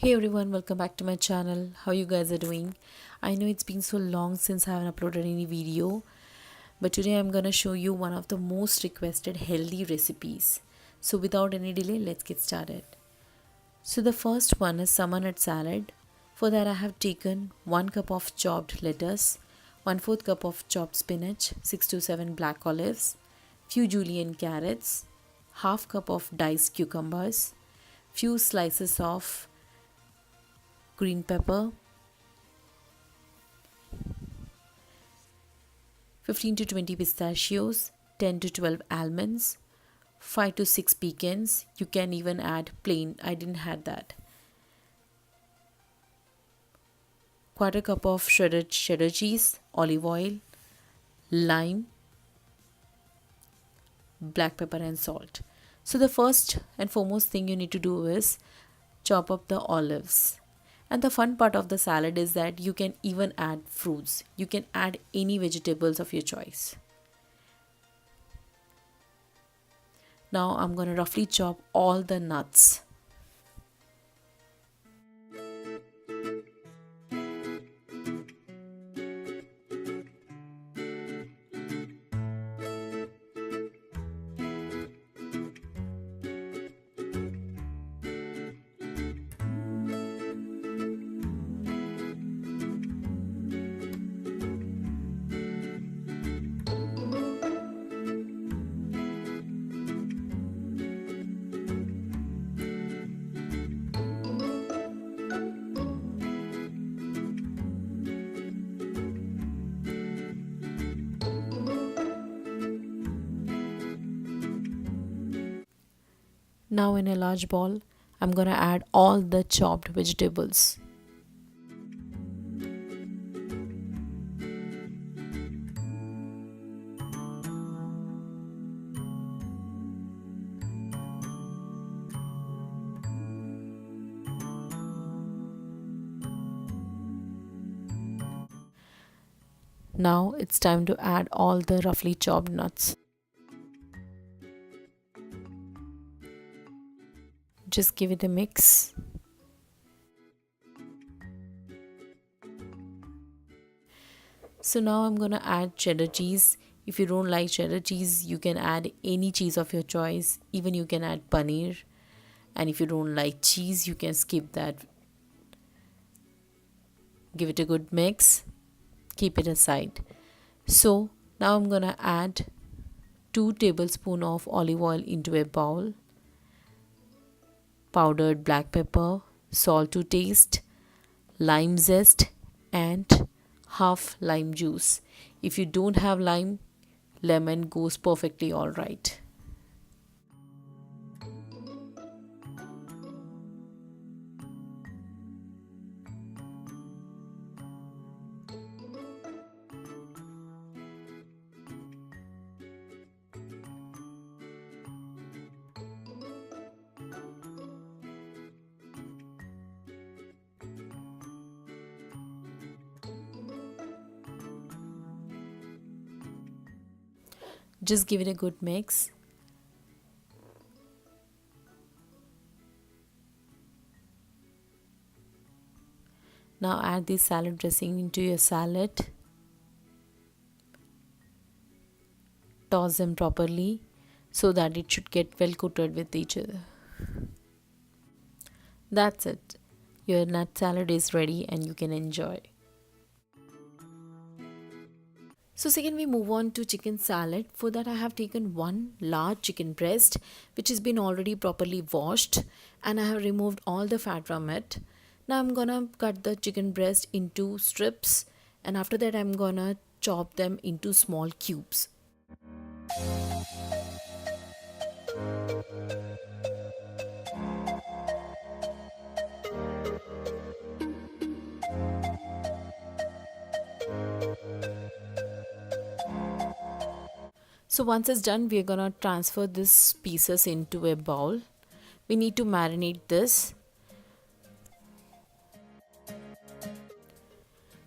Hey everyone, welcome back to my channel. How you guys are doing? I know it's been so long since I haven't uploaded any video, but today I'm gonna show you one of the most requested healthy recipes. So without any delay, let's get started. So the first one is summer nut salad. For that I have taken 1 cup of chopped lettuce, 1/4 cup of chopped spinach, 6 to 7 black olives, few julienne carrots, half cup of diced cucumbers, few slices of green pepper, 15 to 20 pistachios, 10 to 12 almonds, 5 to 6 pecans. You can even add plain, I didn't add that. Quarter cup of shredded cheddar cheese, olive oil, lime, black pepper and salt. So the first and foremost thing you need to do is chop up the olives. And the fun part of the salad is that you can even add fruits. You can add any vegetables of your choice. Now I'm going to roughly chop all the nuts. Now in a large bowl, I'm going to add all the chopped vegetables. Now it's time to add all the roughly chopped nuts. Just give it a mix. So now I'm gonna add cheddar cheese. If you don't like cheddar cheese, you can add any cheese of your choice. Even you can add paneer. And if you don't like cheese, you can skip that. Give it a good mix. Keep it aside. So now I'm gonna add 2 tablespoons of olive oil into a bowl, powdered black pepper, salt to taste, lime zest, and half lime juice. If you don't have lime, lemon goes perfectly alright. Just give it a good mix. Now add the salad dressing into your salad. Toss them properly so that it should get well coated with each other. That's it. Your nut salad is ready and you can enjoy. So second we move on to chicken salad. For that I have taken 1 large chicken breast which has been already properly washed and I have removed all the fat from it. Now I'm gonna cut the chicken breast into strips and after that I'm gonna chop them into small cubes. So once it's done, we're gonna transfer these pieces into a bowl. We need to marinate this.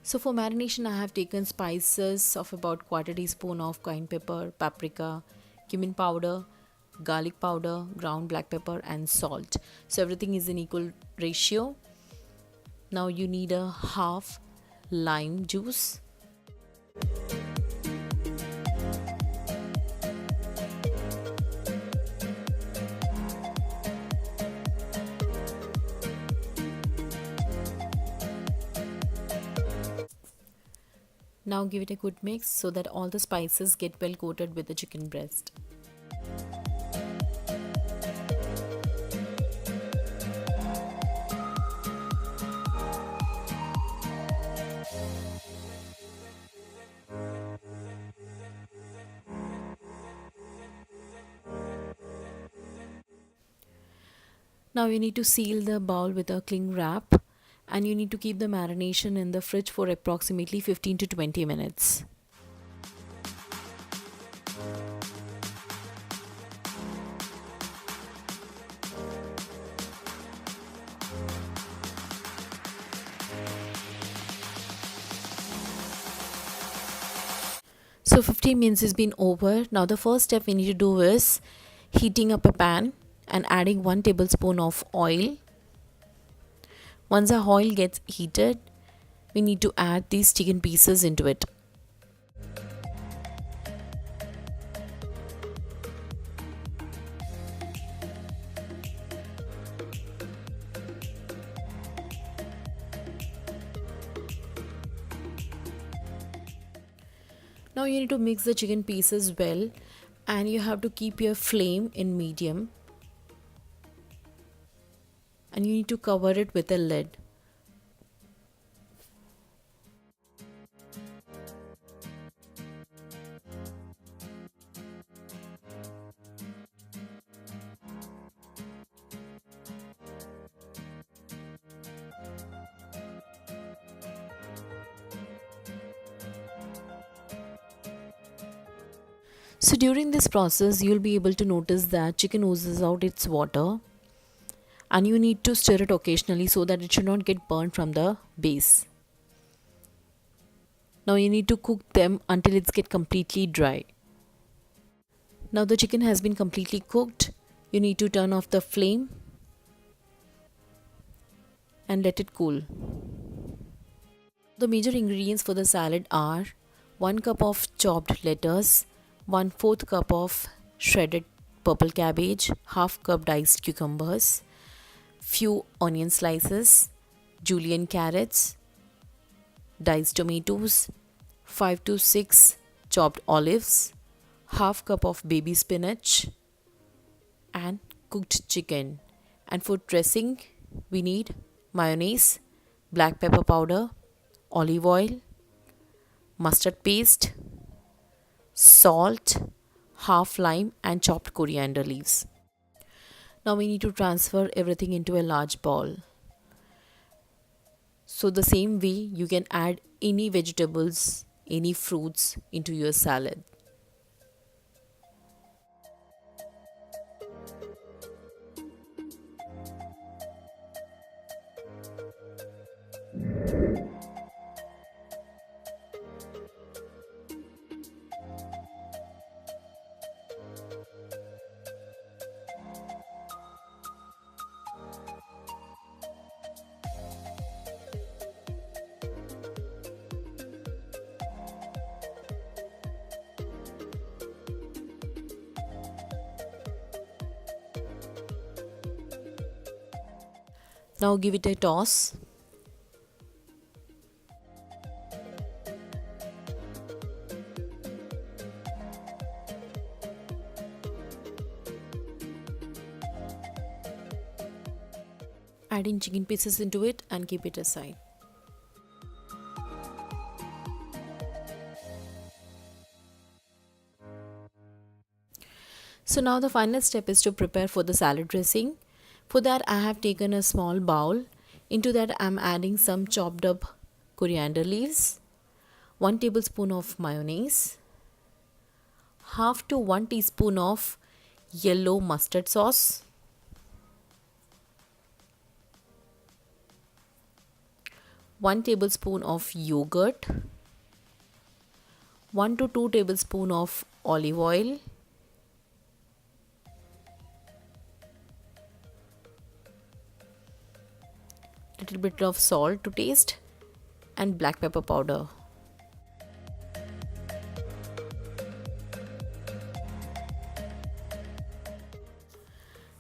So for marination, I have taken spices of about quarter teaspoon of cayenne pepper, paprika, cumin powder, garlic powder, ground black pepper and salt. So everything is in equal ratio. Now you need a half lime juice. Now give it a good mix so that all the spices get well coated with the chicken breast. Now you need to seal the bowl with a cling wrap, and you need to keep the marination in the fridge for approximately 15 to 20 minutes. So 15 minutes has been over. Now the first step we need to do is heating up a pan and adding 1 tablespoon of oil. Once the oil gets heated, we need to add these chicken pieces into it. Now you need to mix the chicken pieces well, and you have to keep your flame in medium, and you need to cover it with a lid. So during this process, you'll be able to notice that chicken oozes out its water, and you need to stir it occasionally so that it should not get burnt from the base. Now you need to cook them until it's get completely dry. Now the chicken has been completely cooked. You need to turn off the flame and let it cool. The major ingredients for the salad are 1 cup of chopped lettuce, 1/4 cup of shredded purple cabbage, half cup diced cucumbers, few onion slices, julienne carrots, diced tomatoes, 5 to 6 chopped olives, half cup of baby spinach, and cooked chicken. And for dressing, we need mayonnaise, black pepper powder, olive oil, mustard paste, salt, half lime, and chopped coriander leaves. Now we need to transfer everything into a large bowl. So the same way you can add any vegetables, any fruits into your salad. Now give it a toss. Add in chicken pieces into it and keep it aside. So now the final step is to prepare for the salad dressing. For that I have taken a small bowl. Into that I am adding some chopped up coriander leaves, 1 tablespoon of mayonnaise, half to 1 teaspoon of yellow mustard sauce, 1 tablespoon of yogurt, 1 to 2 tablespoon of olive oil, little bit of salt to taste and black pepper powder.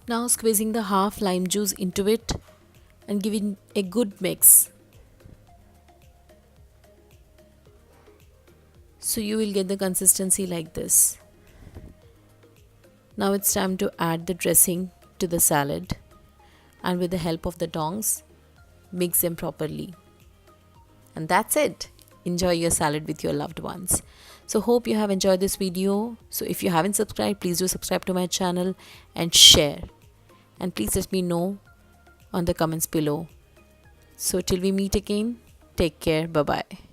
Now squeezing the half lime juice into it and giving a good mix. So you will get the consistency like this. Now it's time to add the dressing to the salad, and with the help of the tongs, mix them properly. And that's it. Enjoy your salad with your loved ones. So hope you have enjoyed this video. So if you haven't subscribed, please do subscribe to my channel and share. And please let me know on the comments below. So till we meet again, take care. Bye bye.